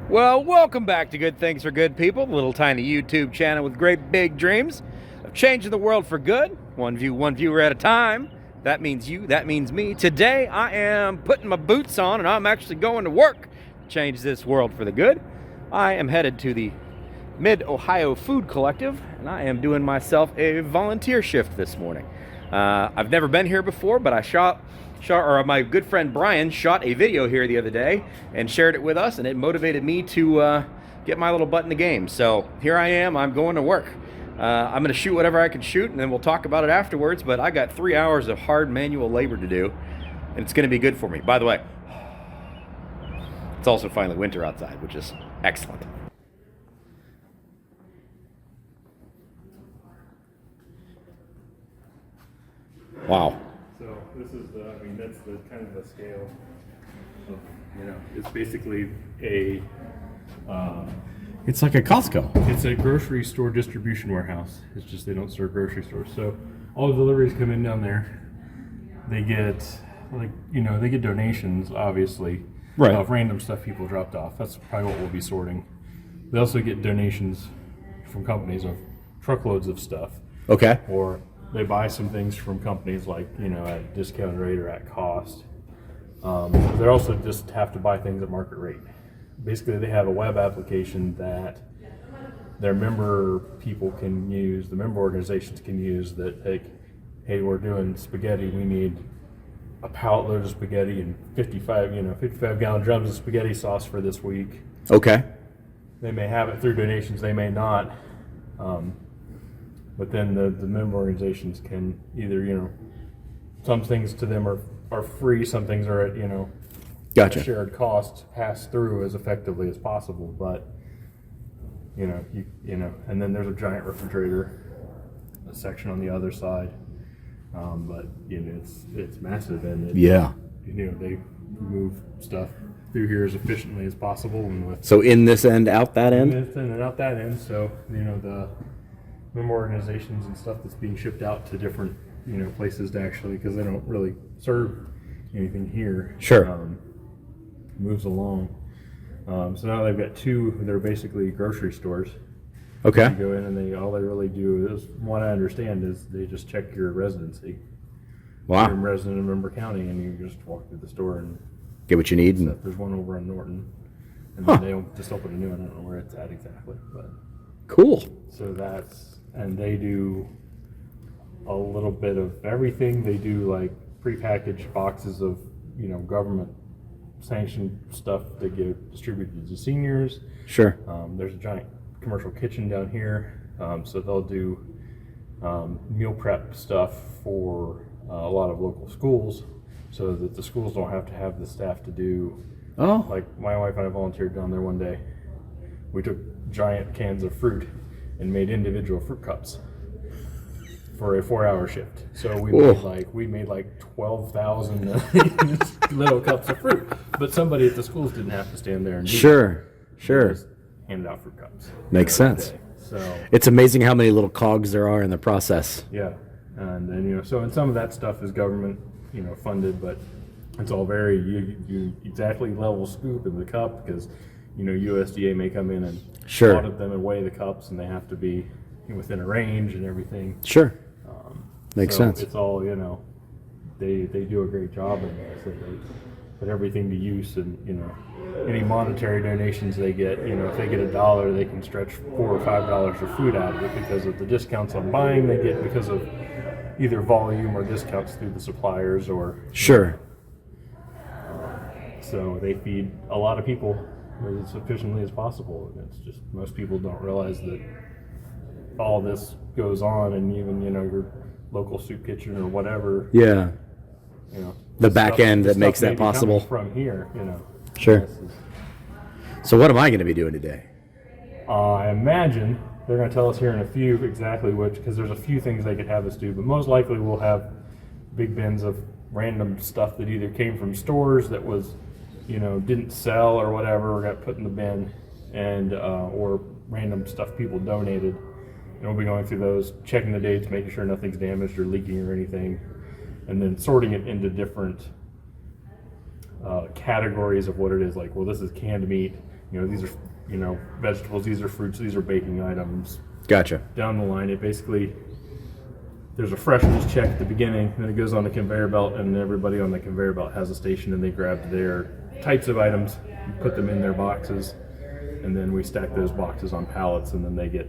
Well, welcome back to Good Things for Good People, the little tiny YouTube channel with great big dreams of changing the world for good. One viewer at a time. That means you, that means me. Today I am putting my boots on and I'm actually going to work to change this world for the good. I am headed to the Mid-Ohio Food Collective and I am doing myself a volunteer shift this morning. I've never been here before, but my good friend Brian shot a video here the other day and shared it with us, and it motivated me to get my little butt in the game. So here I am. I'm going to work. I'm going to shoot whatever I can shoot, and then we'll talk about it afterwards. But I got 3 hours of hard manual labor to do, and it's going to be good for me. By the way, it's also finally winter outside, which is excellent. Wow. So this is that's the kind of the scale of, it's basically it's like a Costco. It's a grocery store distribution warehouse. It's just they don't serve grocery stores. So all the deliveries come in down there. They get they get donations, obviously, Right. of random stuff people dropped off. That's probably what we'll be sorting. They also get donations from companies of truckloads of stuff. Okay. Or they buy some things from companies like, at a discounted rate or at cost. They also just have to buy things at market rate. Basically, they have a web application that their member people can use, the member organizations can use that, hey, we're doing spaghetti, we need a pallet load of spaghetti and 55 gallon drums of spaghetti sauce for this week. Okay. They may have it through donations, they may not. But then the member organizations can either, some things to them are free, some things are at, Gotcha. shared cost, passed through as effectively as possible. But, and then there's a giant refrigerator, a section on the other side. But, it's massive and they move stuff through here as efficiently as possible. And with So in this end, out that end? in and out that end, so, the member organizations and stuff that's being shipped out to different places to actually, because they don't really serve anything here, Sure. moves along. So now they've got two. They're basically grocery stores. Okay. You go in and all they really do is, from what I understand, is they just check your residency. Wow. You're a resident of Member County, and you just walk through the store and Get what you need. And there's one over on Norton, and Huh. then they just open a new one. I don't know where it's at exactly, but cool. so and they do a little bit of everything. They do like prepackaged boxes of, government sanctioned stuff that get distributed to seniors. Sure. There's a giant commercial kitchen down here. So they'll do meal prep stuff for a lot of local schools so that the schools don't have to have the staff to do. Oh. Like my wife and I volunteered down there one day. We took giant cans of fruit and made individual fruit cups for a 4-hour shift. So we made like 12,000 little cups of fruit. But somebody at the schools didn't have to stand there and do Sure. They Sure. just handed out fruit cups. Makes every sense. day. So It's amazing how many little cogs there are in the process. yeah, and then so and some of that stuff is government funded, but it's all very you exactly level scoop in the cup because USDA may come in and Sure. audit them and weigh the cups, and they have to be within a range and everything. Sure. Makes So sense. It's all they do a great job in there. So they put everything to use, and any monetary donations they get, if they get $1, they can stretch $4 or $5 of food out of it because of the discounts on buying they get because of either volume or discounts through the suppliers or. Sure. So they feed a lot of people as efficiently as possible, and it's just most people don't realize that all this goes on, and even your local soup kitchen or whatever. Yeah. The back stuff- end the that stuff makes may that be coming possible. from here. Sure. This is- So what am I going to be doing today? I imagine they're going to tell us here in a few exactly which, because there's a few things they could have us do, but most likely we'll have big bins of random stuff that either came from stores that was, didn't sell or whatever, or got put in the bin, and or random stuff people donated. And we'll be going through those, checking the dates, making sure nothing's damaged or leaking or anything, and then sorting it into different categories of what it is. Like, well, this is canned meat. These are vegetables. These are fruits. These are baking items. Gotcha. Down the line, it basically, there's a freshness check at the beginning, then it goes on the conveyor belt, and everybody on the conveyor belt has a station, and they grab their types of items, put them in their boxes, and then we stack those boxes on pallets, and then they get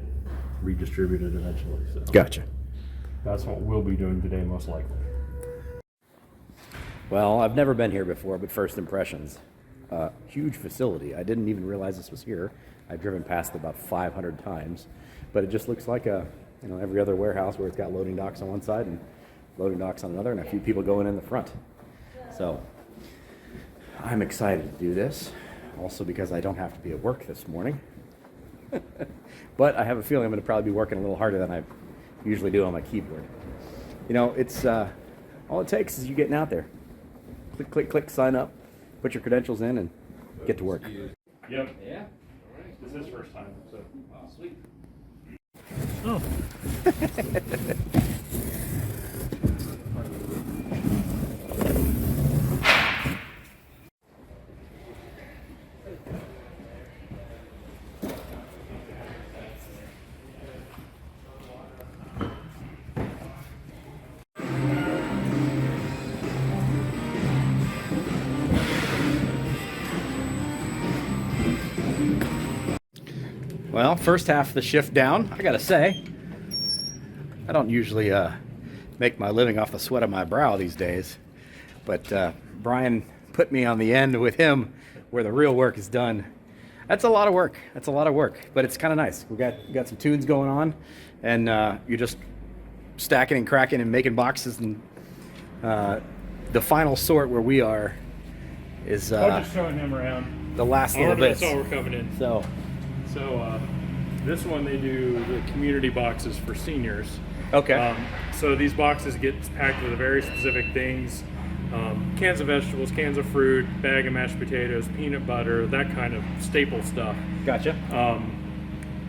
redistributed eventually. So Gotcha. that's what we'll be doing today, most likely. Well, I've never been here before, but first impressions. Huge facility. I didn't even realize this was here. I've driven past it about 500 times, but it just looks like every other warehouse where it's got loading docks on one side and loading docks on another, and a few people going in the front. So I'm excited to do this, also because I don't have to be at work this morning. But I have a feeling I'm going to probably be working a little harder than I usually do on my keyboard. It's all it takes is you getting out there. Click, click, click, sign up, put your credentials in, and get to work. Yep. Yeah. This is first time, so. Oh, sweet. Oh. Well, first half of the shift down, I gotta say, I don't usually make my living off the sweat of my brow these days, but Brian put me on the end with him where the real work is done. That's a lot of work. But it's kind of nice. We got some tunes going on, and you're just stacking and cracking and making boxes, and the final sort where we are is I'm just showing him around. the last little bits. That's all we're coming in. So This one, they do the community boxes for seniors. okay. So these boxes get packed with very specific things. Cans of vegetables, cans of fruit, bag of mashed potatoes, peanut butter, that kind of staple stuff. Gotcha.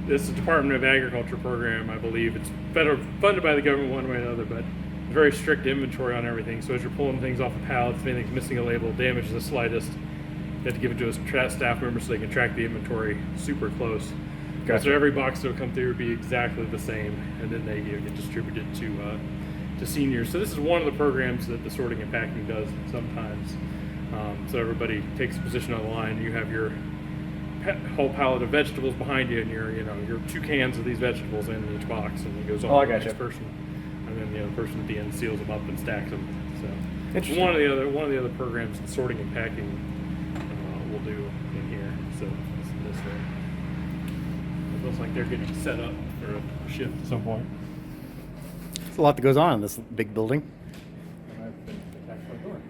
This is a Department of Agriculture program, I believe. It's funded by the government one way or another, but very strict inventory on everything. So as you're pulling things off the pallets, if anything's missing a label, damage is the slightest, you have to give it to a staff member so they can track the inventory super close. Gotcha. So every box that will come through will be exactly the same, and then they get distributed to seniors. So this is one of the programs that the sorting and packing does sometimes. So everybody takes a position on the line. You have your whole pallet of vegetables behind you, and your 2 cans of these vegetables in each box, and it goes on to the next person. And then the person at the end seals them up and stacks them. So it's one of the other programs that sorting and packing will do in here. So this way. It looks like they're getting set up for a shift at some point. There's a lot that goes on in this big building. And I've been attacked by a door.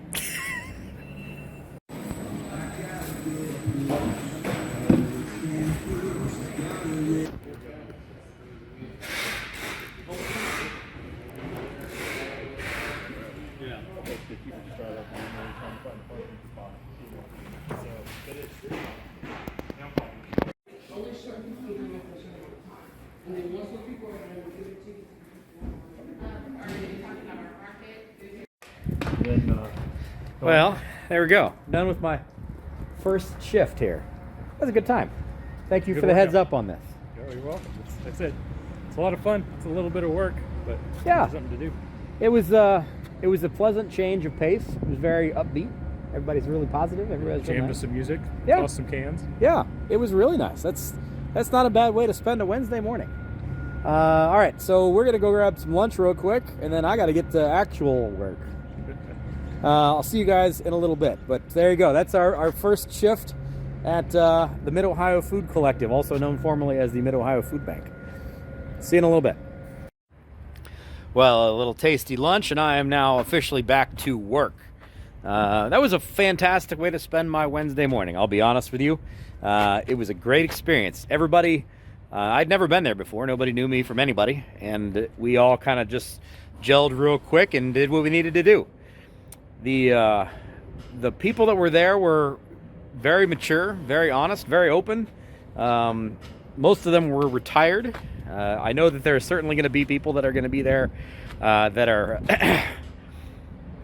Yeah. Well, there we go. Done with my first shift here. That was a good time. Thank you Good for the heads workout. up on this. Oh, you're welcome. That's it. It's a lot of fun. It's a little bit of work, but Yeah. it's something to do. It was a pleasant change of pace. It was very upbeat. Everybody's really positive. Everybody's really Jammed to nice. some music. Yeah. Tossed some cans. Yeah, it was really nice. That's not a bad way to spend a Wednesday morning. All right, so we're gonna go grab some lunch real quick, and then I got to get to actual work. I'll see you guys in a little bit. But there you go. That's our first shift at the Mid-Ohio Food Collective, also known formally as the Mid-Ohio Food Bank. See you in a little bit. Well, a little tasty lunch, and I am now officially back to work. That was a fantastic way to spend my Wednesday morning, I'll be honest with you. It was a great experience. Everybody, I'd never been there before. Nobody knew me from anybody, and we all kind of just gelled real quick and did what we needed to do. The people that were there were very mature, very honest, very open. Most of them were retired. I know that there are certainly going to be people that are going to be there that are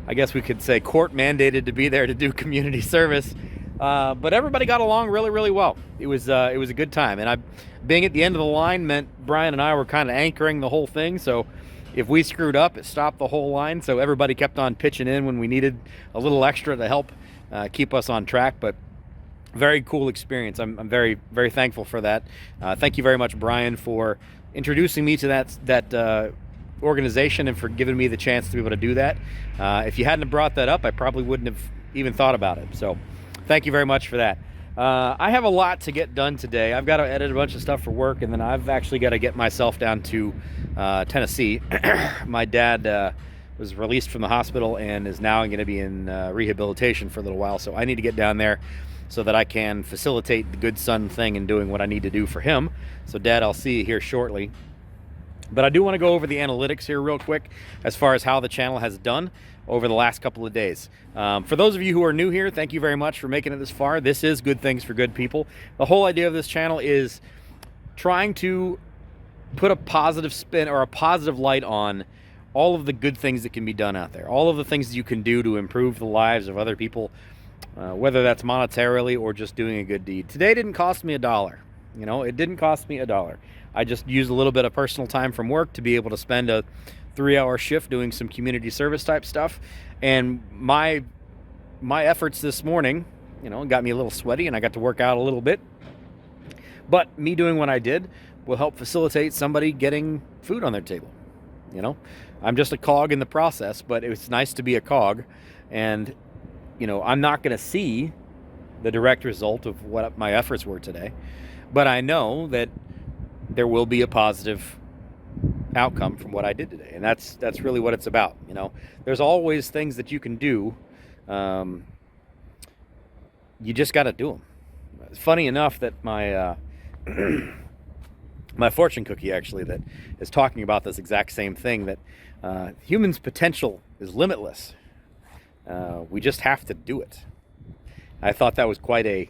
I guess we could say, court mandated to be there to do community service. But everybody got along really, really well. It was a good time. And being at the end of the line meant Brian and I were kind of anchoring the whole thing. So if we screwed up, it stopped the whole line. So everybody kept on pitching in when we needed a little extra to help keep us on track. But very cool experience. I'm very, very thankful for that. Thank you very much, Brian, for introducing me to that organization and for giving me the chance to be able to do that. If you hadn't have brought that up, I probably wouldn't have even thought about it. So thank you very much for that. I have a lot to get done today. I've got to edit a bunch of stuff for work, and then I've actually got to get myself down to Tennessee. My dad was released from the hospital and is now going to be in rehabilitation for a little while, so I need to get down there so that I can facilitate the good son thing and doing what I need to do for him. So Dad, I'll see you here shortly. But I do want to go over the analytics here real quick as far as how the channel has done over the last couple of days. For those of you who are new here, thank you very much for making it this far. This is Good Things for Good People. The whole idea of this channel is trying to put a positive spin or a positive light on all of the good things that can be done out there, all of the things that you can do to improve the lives of other people, whether that's monetarily or just doing a good deed. Today didn't cost me $1. You know, it didn't cost me $1. I just used a little bit of personal time from work to be able to spend a 3-hour shift doing some community service type stuff. And my efforts this morning, you know, got me a little sweaty and I got to work out a little bit. But me doing what I did will help facilitate somebody getting food on their table. You know, I'm just a cog in the process, but it's nice to be a cog. And, you know, I'm not going to see the direct result of what my efforts were today, but I know that there will be a positive outcome from what I did today. And that's really what it's about. You know, there's always things that you can do. You just got to do them. It's funny enough that my my fortune cookie actually that is talking about this exact same thing, that humans' potential is limitless. We just have to do it. I thought that was quite a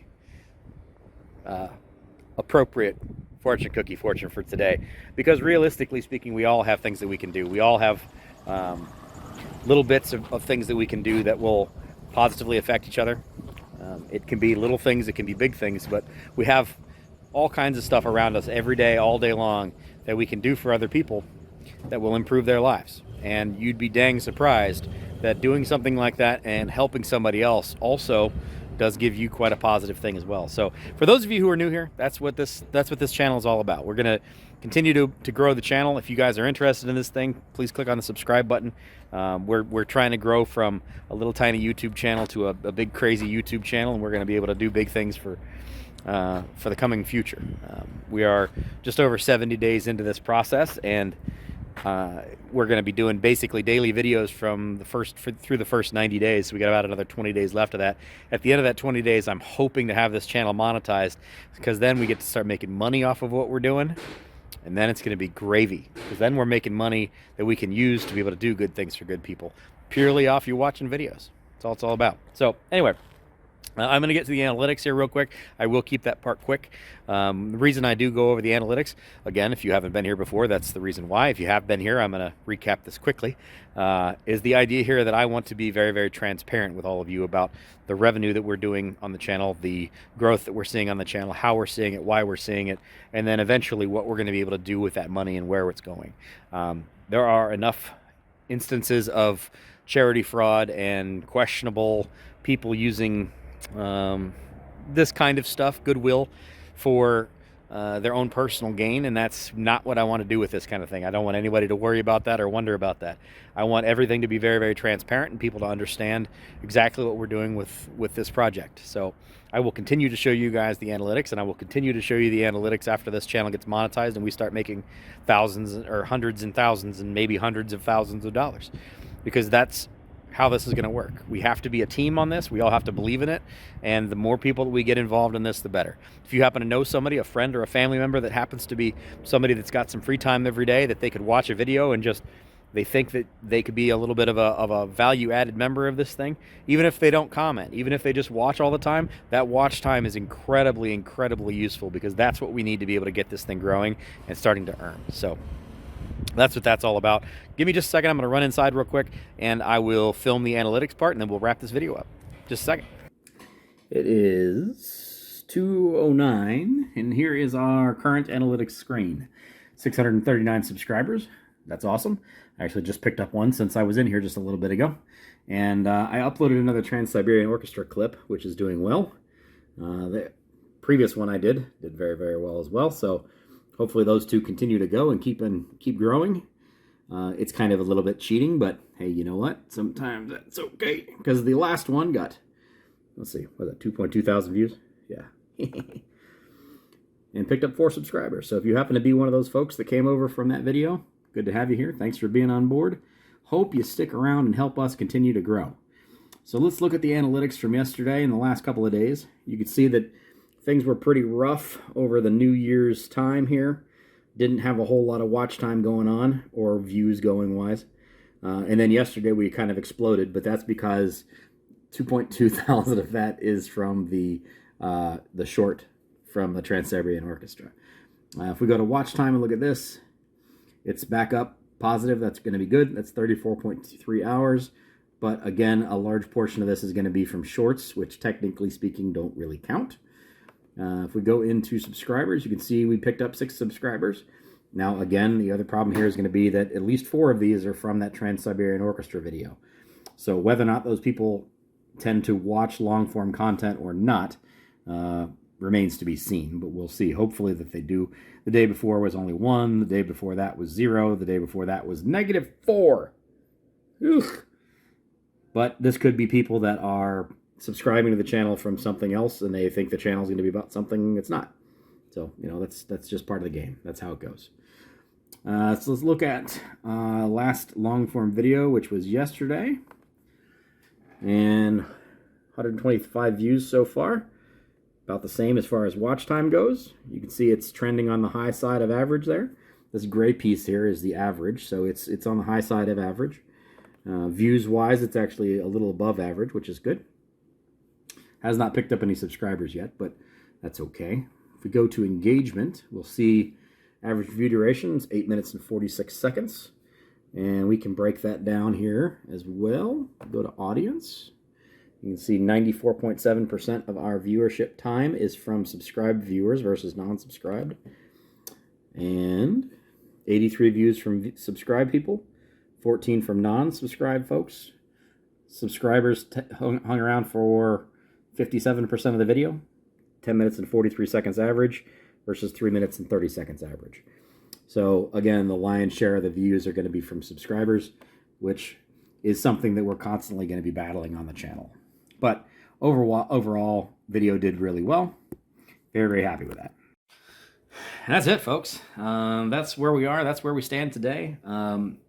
appropriate fortune cookie fortune for today, because realistically speaking, we all have things that we can do. We all have little bits of things that we can do that will positively affect each other. It can be little things, it can be big things, but we have all kinds of stuff around us every day, all day long, that we can do for other people that will improve their lives. And you'd be dang surprised that doing something like that and helping somebody else also does give you quite a positive thing as well. So for those of you who are new here, that's what this channel is all about. We're going to continue to grow the channel. If you guys are interested in this thing, please click on the subscribe button. We're trying to grow from a little tiny YouTube channel to a big crazy YouTube channel, and we're going to be able to do big things for the coming future. We are just over 70 days into this process, and we're going to be doing basically daily videos from through the first 90 days. So we got about another 20 days left of that. At the end of that 20 days, I'm hoping to have this channel monetized, because then we get to start making money off of what we're doing. And then it's going to be gravy, because then we're making money that we can use to be able to do good things for good people, purely off you watching videos. That's all it's all about. So anyway, I'm going to get to the analytics here real quick. I will keep that part quick. The reason I do go over the analytics, again, if you haven't been here before, that's the reason why. If you have been here, I'm going to recap this quickly, is the idea here that I want to be very, very transparent with all of you about the revenue that we're doing on the channel, the growth that we're seeing on the channel, how we're seeing it, why we're seeing it, and then eventually what we're going to be able to do with that money and where it's going. There are enough instances of charity fraud and questionable people using this kind of stuff, goodwill, for their own personal gain, and that's not what I want to do with this kind of thing. I don't want anybody to worry about that or wonder about that. I want everything to be very, very transparent and people to understand exactly what we're doing with this project. So I will continue to show you guys the analytics, and I will continue to show you the analytics after this channel gets monetized and we start making thousands or hundreds and thousands and maybe hundreds of thousands of dollars, because that's how this is going to work. We have to be a team on this. We all have to believe in it. And the more people that we get involved in this, the better. If you happen to know somebody, a friend or a family member that happens to be somebody that's got some free time every day, that they could watch a video and just, they think that they could be a little bit of a value added member of this thing, even if they don't comment, even if they just watch all the time, that watch time is incredibly, incredibly useful, because that's what we need to be able to get this thing growing and starting to earn. So That's what that's all about. Give me just a second. I'm going to run inside real quick, and I will film the analytics part, and then we'll wrap this video up. Just a second. It is 2:09, and here is our current analytics screen. 639 subscribers. That's awesome. I actually just picked up one since I was in here just a little bit ago. And I uploaded another Trans-Siberian Orchestra clip, which is doing well. The previous one I did very, very well as well. So hopefully those two continue to go and keep growing. It's kind of a little bit cheating, but hey, you know what? Sometimes that's okay. Because the last one got, let's see, what was that, 2.2 thousand views? Yeah. And picked up 4 subscribers. So if you happen to be one of those folks that came over from that video, good to have you here. Thanks for being on board. Hope you stick around and help us continue to grow. So let's look at the analytics from yesterday and the last couple of days. You can see that things were pretty rough over the New Year's time here. Didn't have a whole lot of watch time going on or views going wise. And then yesterday we kind of exploded, but that's because 2.2 thousand of that is from the short from the Trans-Siberian Orchestra. If we go to watch time and look at this, it's back up positive. That's going to be good. That's 34.3 hours. But again, a large portion of this is going to be from shorts, which technically speaking don't really count. If we go into subscribers, you can see we picked up 6 subscribers. Now, again, the other problem here is going to be that at least 4 of these are from that Trans-Siberian Orchestra video. So whether or not those people tend to watch long-form content or not remains to be seen, but we'll see. Hopefully that they do. The day before was only 1. The day before that was 0. The day before that was -4. Ugh. But this could be people that are subscribing to the channel from something else, and they think the channel is going to be about something it's not. So, you know, that's just part of the game. That's how it goes. So let's look at last long-form video, which was yesterday. And 125 views so far. About the same as far as watch time goes. You can see it's trending on the high side of average there. This gray piece here is the average, so it's on the high side of average. Views-wise, it's actually a little above average, which is good. Has not picked up any subscribers yet, but that's okay. If we go to engagement, we'll see average view duration is 8 minutes and 46 seconds. And we can break that down here as well. Go to audience. You can see 94.7% of our viewership time is from subscribed viewers versus non-subscribed. And 83 views from subscribed people, 14 from non-subscribed folks. Subscribers hung around for 57% of the video, 10 minutes and 43 seconds average versus 3 minutes and 30 seconds average. So again, the lion's share of the views are going to be from subscribers, which is something that we're constantly going to be battling on the channel. But overall, video did really well. Very, very happy with that. And that's it, folks. That's where we are. That's where we stand today.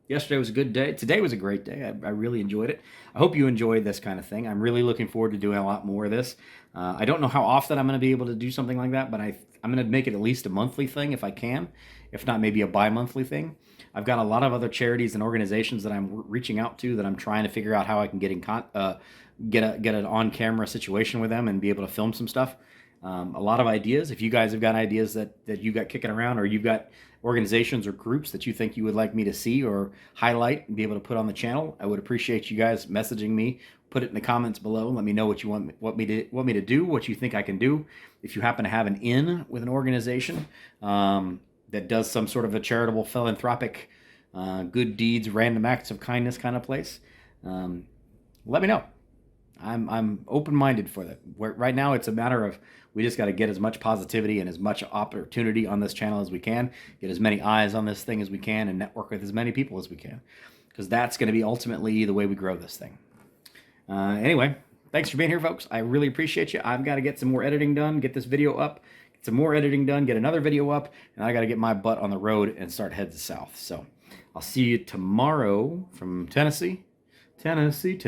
Yesterday was a good day. Today was a great day. I really enjoyed it. I hope you enjoyed this kind of thing. I'm really looking forward to doing a lot more of this. I don't know how often I'm going to be able to do something like that, but I'm going to make it at least a monthly thing if I can. If not, maybe a bi-monthly thing. I've got a lot of other charities and organizations that I'm reaching out to that I'm trying to figure out how I can get an on-camera situation with them and be able to film some stuff. A lot of ideas. If you guys have got ideas that you got kicking around, or you've got organizations or groups that you think you would like me to see or highlight and be able to put on the channel, I would appreciate you guys messaging me. Put it in the comments below. Let me know what you want me to do, what you think I can do. If you happen to have an in with an organization that does some sort of a charitable, philanthropic, good deeds, random acts of kindness kind of place, let me know. I'm open-minded for that. Right now, it's a matter of we just got to get as much positivity and as much opportunity on this channel as we can, get as many eyes on this thing as we can, and network with as many people as we can, because that's going to be ultimately the way we grow this thing. Anyway, thanks for being here, folks. I really appreciate you. I've got to get some more editing done, get this video up, get some more editing done, get another video up, and I got to get my butt on the road and start heading south. So I'll see you tomorrow from Tennessee. Tennessee.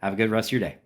Have a good rest of your day.